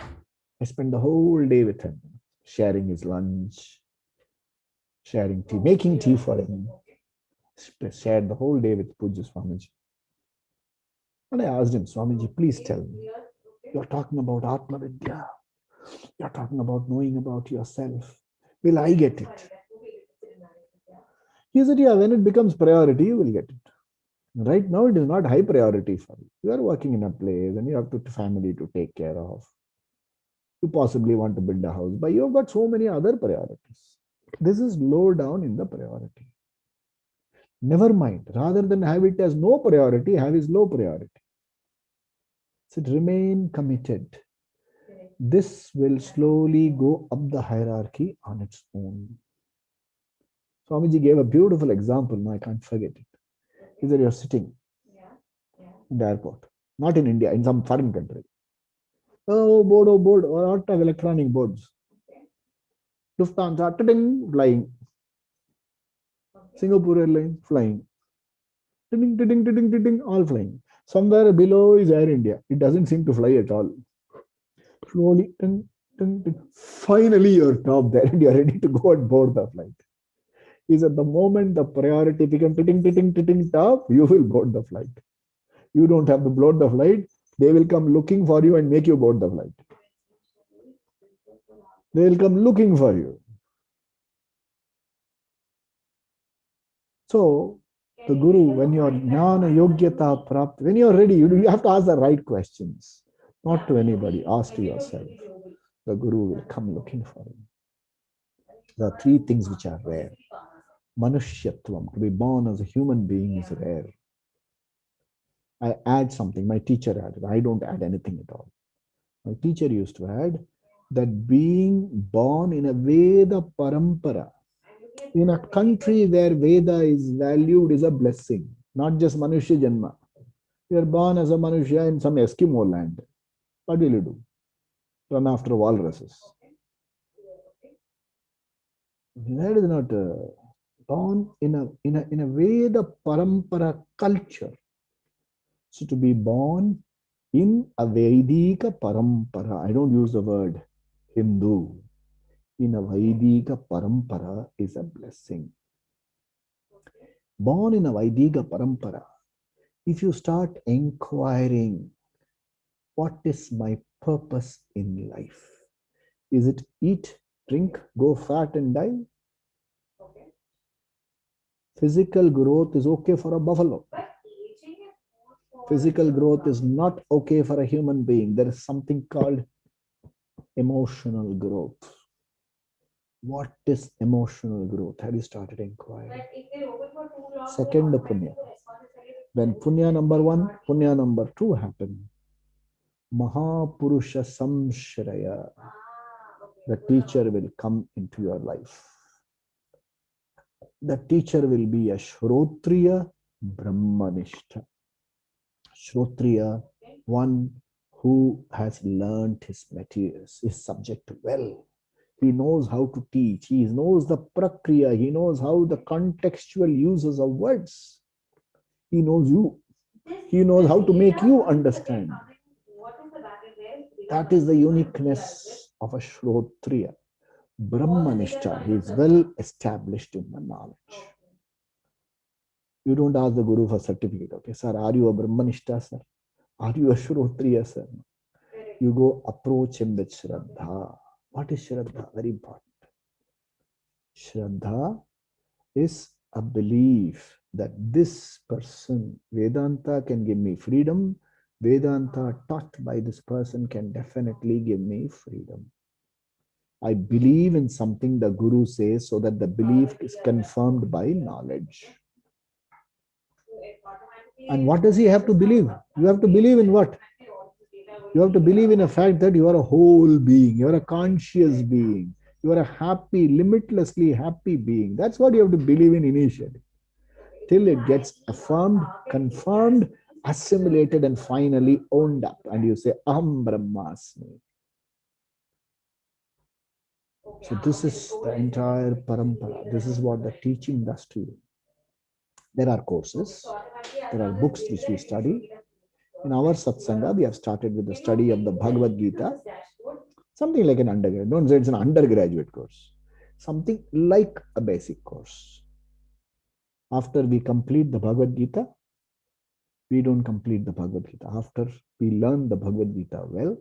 I spent the whole day with him, sharing his lunch, sharing tea, making tea for him. Shared the whole day with Pujya Swamiji. And I asked him, Swamiji, please tell me. You're talking about Atma Vidya. You're talking about knowing about yourself. Will I get it? He said, yeah, when it becomes priority, you will get it. Right now, it is not high priority for you. You are working in a place and you have a family to take care of. You possibly want to build a house, but you have got so many other priorities. This is low down in the priority. Never mind. Rather than have it as no priority, have it low priority. So remain committed. This will slowly go up the hierarchy on its own. Swamiji gave a beautiful example. No, I can't forget it. He said, you're sitting in the airport, not in India, in some foreign country. Oh, board, a lot of electronic boards. Lufthansa, flying. Singapore Airlines, flying. All flying. Somewhere below is Air India. It doesn't seem to fly at all. Slowly, finally you're top there and you're ready to go and board the flight. Is at the moment the priority becomes top, you will board the flight. You don't have to board the flight. They will come looking for you and make you board the flight. They will come looking for you. So, the Guru, when you are jnana yogyata prapt, when you are ready, you have to ask the right questions. Not to anybody, ask to yourself. The Guru will come looking for you. There are three things which are rare. Manushyatvam, to be born as a human being is rare. I add something, my teacher added. I don't add anything at all. My teacher used to add that being born in a Veda Parampara, in a country where Veda is valued, is a blessing, not just Manushya Janma. You are born as a Manushya in some Eskimo land. What will you do? Run after walruses. That is not born in a Veda Parampara culture. So to be born in a Vedika Parampara, I don't use the word Hindu, in a Vedika Parampara is a blessing. Born in a Vedika Parampara, if you start inquiring, what is my purpose in life. Is it eat, drink, go fat and die? Okay. Physical growth is okay for a buffalo. But aging is good for Physical your growth is body. not okay for a human being. There is something called emotional growth. What is emotional growth? Have you started inquiring? But if they're over for too long, Second, the punya. When punya number 1, punya number 2 happen, Mahapurusha Samshraya, the teacher will come into your life. The teacher will be a Shrotriya Brahmanishta. Shrotriya, one who has learnt his materials, his subject well. He knows how to teach. He knows the prakriya. He knows how the contextual uses of words. He knows you. He knows how to make you understand. That is the uniqueness of a Shrotriya. Brahmanishta, he is well established in the knowledge. You don't ask the Guru for certificate. Okay, sir, are you a Brahmanishta, sir? Are you a Shrotriya, sir? You go approach him with Shraddha. What is Shraddha? Very important. Shraddha is a belief that this person, Vedanta, can give me freedom. Vedanta taught by this person can definitely give me freedom. I believe in something the Guru says so that the belief is confirmed by knowledge. And what does he have to believe? You have to believe in what? You have to believe in a fact that you are a whole being, you are a conscious being, you are a happy, limitlessly happy being. That's what you have to believe in initially. Till it gets affirmed, confirmed, assimilated, and finally owned up. And you say, Aham Brahmasmi. So this is the entire parampara. This is what the teaching does to you. There are courses, there are books which we study. In our Satsanga, we have started with the study of the Bhagavad Gita. Something like an undergraduate. Don't say it's an undergraduate course. Something like a basic course. After we complete the Bhagavad Gita, we don't complete the Bhagavad Gita. After we learn the Bhagavad Gita well,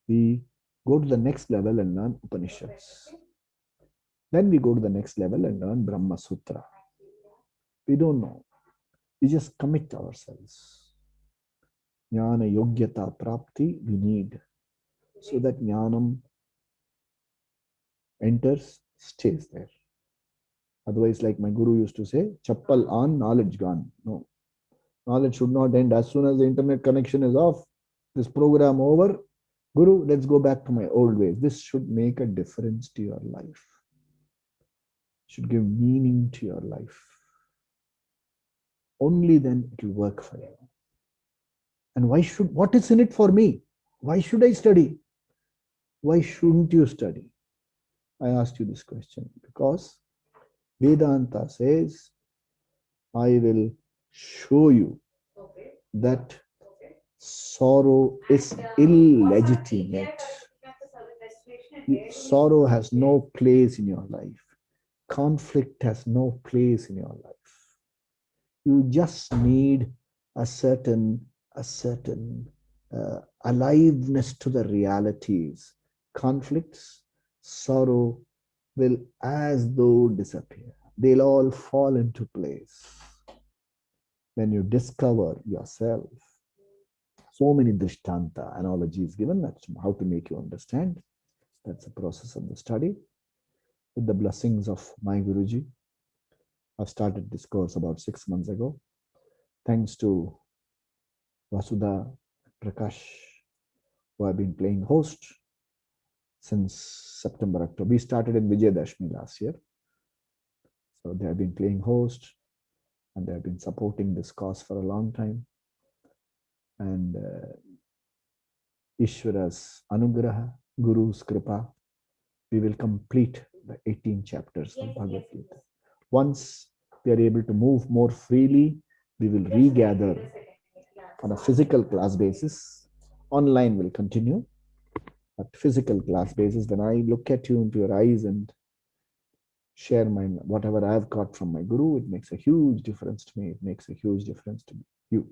we go to the next level and learn Upanishads. Then we go to the next level and learn Brahma Sutra. We don't know. We just commit ourselves. Jnana Yogyata Prapti we need so that Jnanam enters, stays there. Otherwise, like my guru used to say, chappal on, knowledge gone. No. Knowledge should not end. As soon as the internet connection is off, this program over, Guru, let's go back to my old ways. This should make a difference to your life. Should give meaning to your life. Only then it will work for you. And what is in it for me? Why should I study? Why shouldn't you study? I asked you this question because Vedanta says, I will show you that sorrow is illegitimate. Sorrow has no place in your life. Conflict has no place in your life. You just need a certain aliveness to the realities. Conflicts, sorrow will as though disappear. They'll all fall into place. When you discover yourself, so many drishtanta analogies given, that's how to make you understand. That's the process of the study. With the blessings of my Guruji, I've started this course about 6 months ago. Thanks to Vasudha, Prakash, who have been playing host since September, October. We started in Vijayadashmi last year. So they have been playing host and they have been supporting this cause for a long time. And Ishvara's Anugraha, Guru's Kripa, we will complete the 18 chapters of Bhagavad Gita. Once we are able to move more freely, we will regather on a physical class basis. Online will continue, but physical class basis. When I look at you into your eyes and share whatever I've got from my Guru, it makes a huge difference to me. It makes a huge difference to you.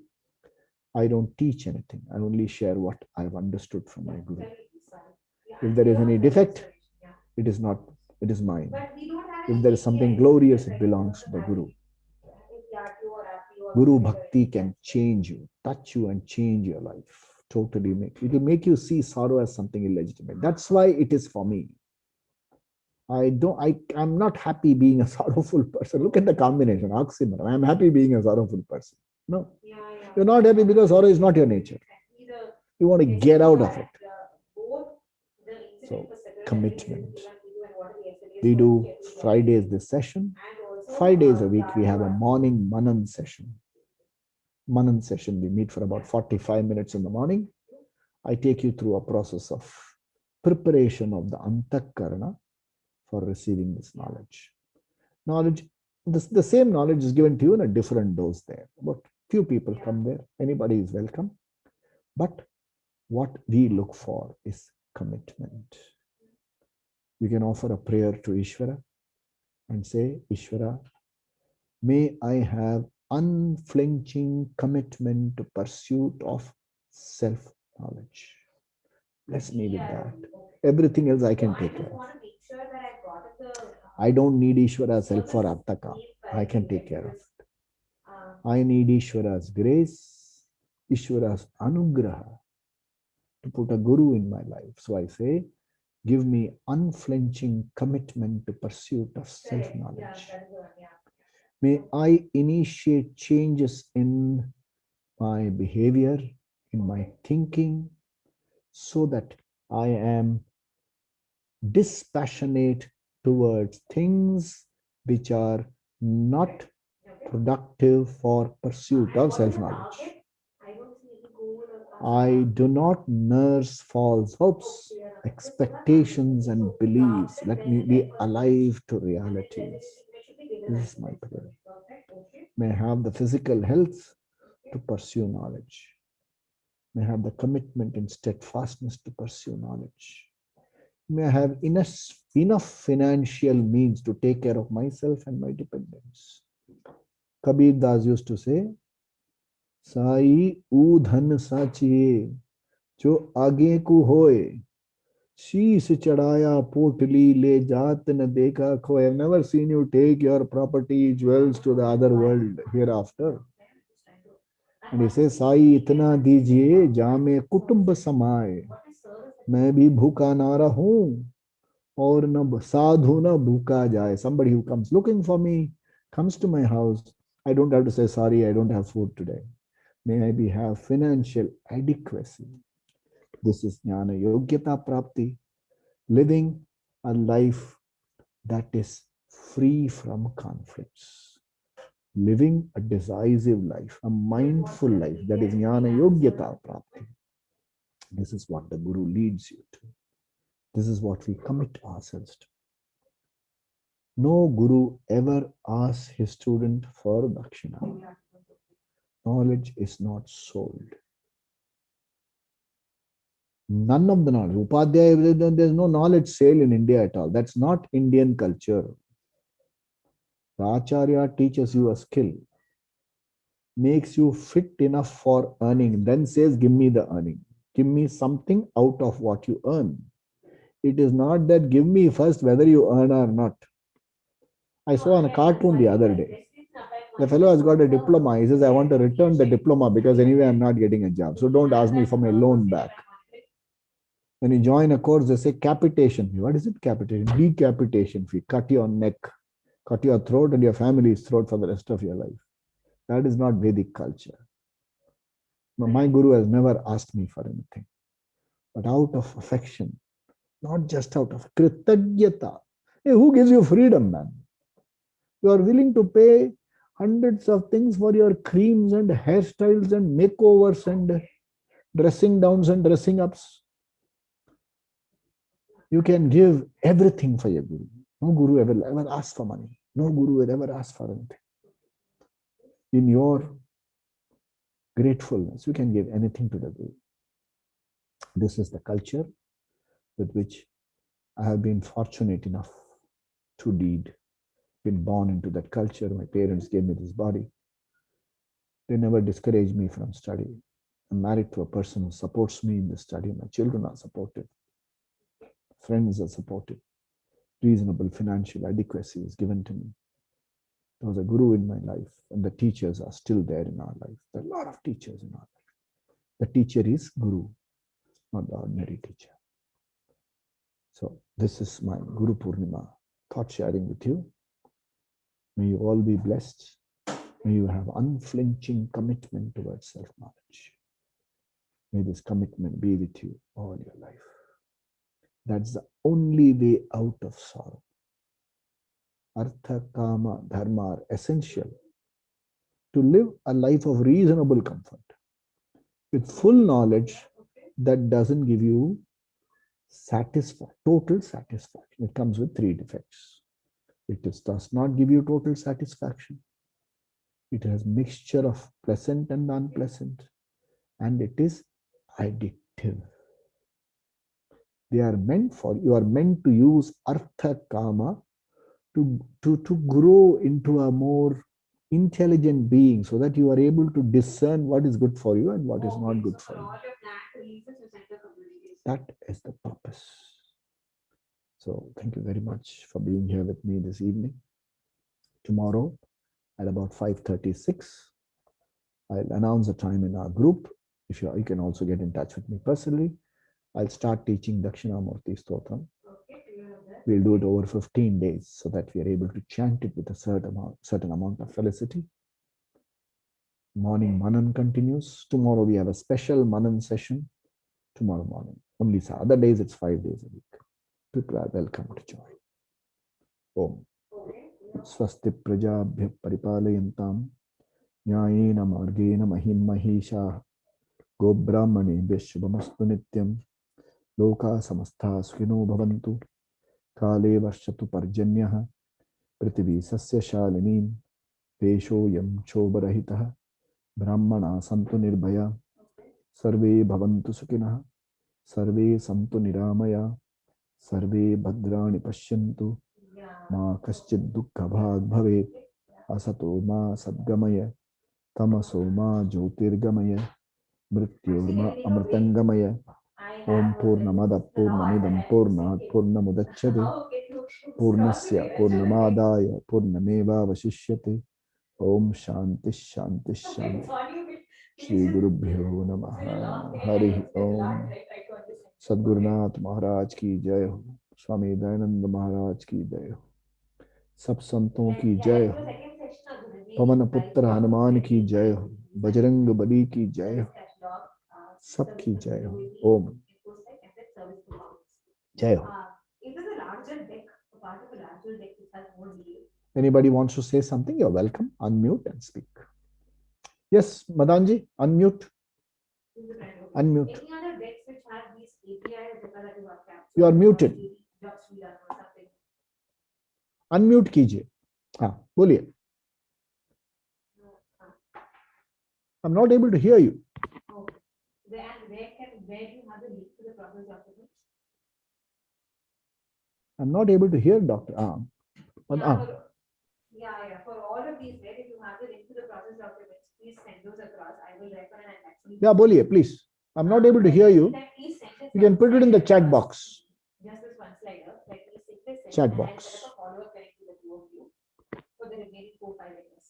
I don't teach anything. I only share what I've understood from my Guru. If there is any defect, it is not, it is mine. If there is something glorious, it belongs to the Guru. Guru Bhakti can change you, touch you and change your life. Totally it will make you see sorrow as something illegitimate. That's why it is for me. I'm not happy being a sorrowful person. Look at the combination, oxymoron. I'm happy being a sorrowful person. No. You're not happy because sorrow is not your nature. You want to get out of it. So, commitment. We do Fridays this session. 5 days a week, we have a morning Manan session. Manan session, we meet for about 45 minutes in the morning. I take you through a process of preparation of the Antakarana for receiving this knowledge. The same knowledge is given to you in a different dose there. But few people come there. Anybody is welcome. But what we look for is commitment. You can offer a prayer to Ishvara and say, Ishvara, may I have unflinching commitment to pursuit of self-knowledge. Bless me with that. Everything else I can take care of. I don't need Ishvara's help for Artaka. I can take care of it. I need Ishvara's grace, Ishvara's anugraha to put a guru in my life. So I say, give me unflinching commitment to pursuit of self-knowledge. May I initiate changes in my behavior, in my thinking, so that I am dispassionate towards things which are not productive for pursuit of self-knowledge. I do not nurse false hopes, expectations, and beliefs. Let me be alive to realities. This is my prayer. May I have the physical health to pursue knowledge. May I have the commitment and steadfastness to pursue knowledge. May I have enough financial means to take care of myself and my dependents. Kabir Das used to say, Sai u dhan sachiye, jo aage ku hoye, शीश चढ़ाया पोटली ले जात न देखा खोए. I've never seen you take your property, jewels to the other world hereafter. And he says, Sai itna dijiye jaame kutumb samaye. मैं भी भूखा ना रहूं और न साधु न भूखा जाए. Somebody who comes looking for me comes to my house. I don't have to say, sorry, I don't have food today. May I have financial adequacy. This is Jnana Yogyata Prapti, living a life that is free from conflicts, living a decisive life, a mindful life, that is Jnana Yogyata Prapti. This is what the Guru leads you to. This is what we commit ourselves to. No Guru ever asks his student for dakshina. Knowledge is not sold. None of the knowledge. Upadhyaya, there's no knowledge sale in India at all. That's not Indian culture. The Acharya teaches you a skill, makes you fit enough for earning, then says, give me the earning. Give me something out of what you earn. It is not that give me first whether you earn or not. I saw on a cartoon the other day. The fellow has got a diploma. He says, I want to return the diploma because anyway I'm not getting a job. So don't ask me for my loan back. When you join a course, they say capitation fee. What is it? Capitation. Decapitation fee. Cut your neck, cut your throat and your family's throat for the rest of your life. That is not Vedic culture. My Guru has never asked me for anything. But out of affection, not just out of kritanyata. Hey, who gives you freedom, man? You are willing to pay hundreds of things for your creams and hairstyles and makeovers and dressing downs and dressing ups. You can give everything for your Guru. No Guru ever asked for money. No Guru will ever ask for anything. In your gratefulness, you can give anything to the Guru. This is the culture with which I have been fortunate enough to lead. Been born into that culture. My parents gave me this body. They never discouraged me from study. I'm married to a person who supports me in the study. My children are supportive. Friends are supportive. Reasonable financial adequacy is given to me. There was a guru in my life, and the teachers are still there in our life. There are a lot of teachers in our life. The teacher is guru, not the ordinary teacher. So this is my Guru Purnima thought sharing with you. May you all be blessed. May you have unflinching commitment towards self-knowledge. May this commitment be with you all your life. That's the only way out of sorrow. Artha, Kama, Dharma are essential to live a life of reasonable comfort. With full knowledge, that doesn't give you total satisfaction. It comes with three defects. It does not give you total satisfaction. It has mixture of pleasant and unpleasant, and it is addictive. You are meant to use Artha Kama to grow into a more intelligent being, so that you are able to discern what is good for you and what is not good for you. That is the purpose. So thank you very much for being here with me this evening. Tomorrow at about 5:36, I'll announce the time in our group. If you can also get in touch with me personally. I'll start teaching Dakshinamurti Stotram. We'll do it over 15 days so that we are able to chant it with a certain amount of felicity. Morning Manan continues. Tomorrow we have a special Manan session. Tomorrow morning. Only other days it's 5 days a week. People are welcome to join. Om. Swasti prajabhya paripalayantam nyayena margena mahim mahisha gobrahmane shubhamastu nityam loka samastha sukhino bhavantu kale varshatu parjanyah prithvi sasya shalinim pesho yam chobarahitah brahmana santu nirbhaya sarve bhavantu sukhinah sarve santu niramaya sarve bhadrani pashyantu ma kaschid dukkha bhag bhavet asato ma sadgamaya tamaso ma jyotirgamaya mrityorma amritangamaya Om Purnamada Purnamidam Purnat Purnamudachyate Purnasya Purnamadaya Purnameva Vashishyate Om Shanti Shanti Shanti Shri Guru Bhyo Namaha Hari Om Sadgurunath Maharaj ki jai ho Swami Dayananda Maharaj ki jai ho सब संतों की जय हो पवन पुत्र हनुमान की जय हो बजरंग बली की जय हो सबकी जय हो ओम जय हो Anybody wants to say something, you're welcome. Unmute and speak. Yes, Madanji, unmute. Unmute. Any other decks which have these APIs that you have captured? You are muted. Unmute कीजिए. हाँ, बोलिए. I'm not able to hear you. Okay. Where do you have the link to the process documents? I'm not able to hear, Doctor. For all of these, where if you have the link to the process documents, please send those across. I will refer and actually. Yeah, बोलिए, please. I'm not able to hear you. You can put it in the chat box. Just this one slider. Let me see this. Chat box. And a follow-up connect to the two of you for the remaining 4-5 minutes.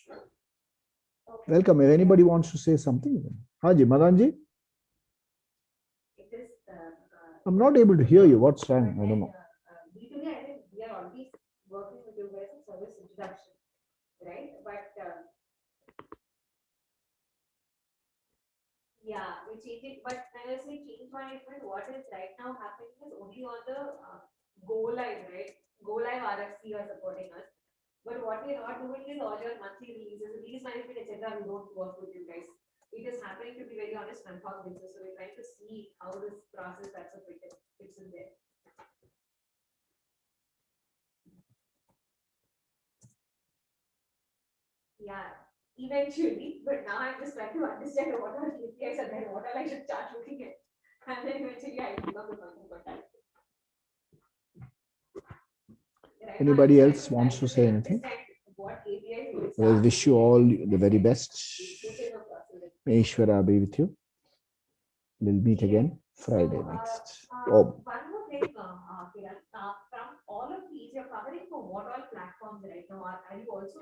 Okay. Welcome. If anybody wants to say something, Haji, Madanji. It is. I'm not able to hear you. What's wrong? I don't know. I think we are already working with you guys in service introduction, right? But yeah, we change it. But when I say change management, what is right now happening is only on the Go Live, right? Go Live RFC are supporting us. But what we are not doing is all your monthly releases, release management, etc. We don't work with you guys. It is happening, to be very honest, on top basis. So we're trying to see how this process that's a fits in there. Yeah, eventually, but now I'm just trying to understand what are the APIs and then what all I should start looking at. And then eventually I become the function for that. Anybody else wants to say anything? What APIs I wish you all the very best. May Ishvara be with you. We'll meet again Friday next. Oh. One more thing, Kiran, from all of these, you're covering for what all platforms right now? Are you also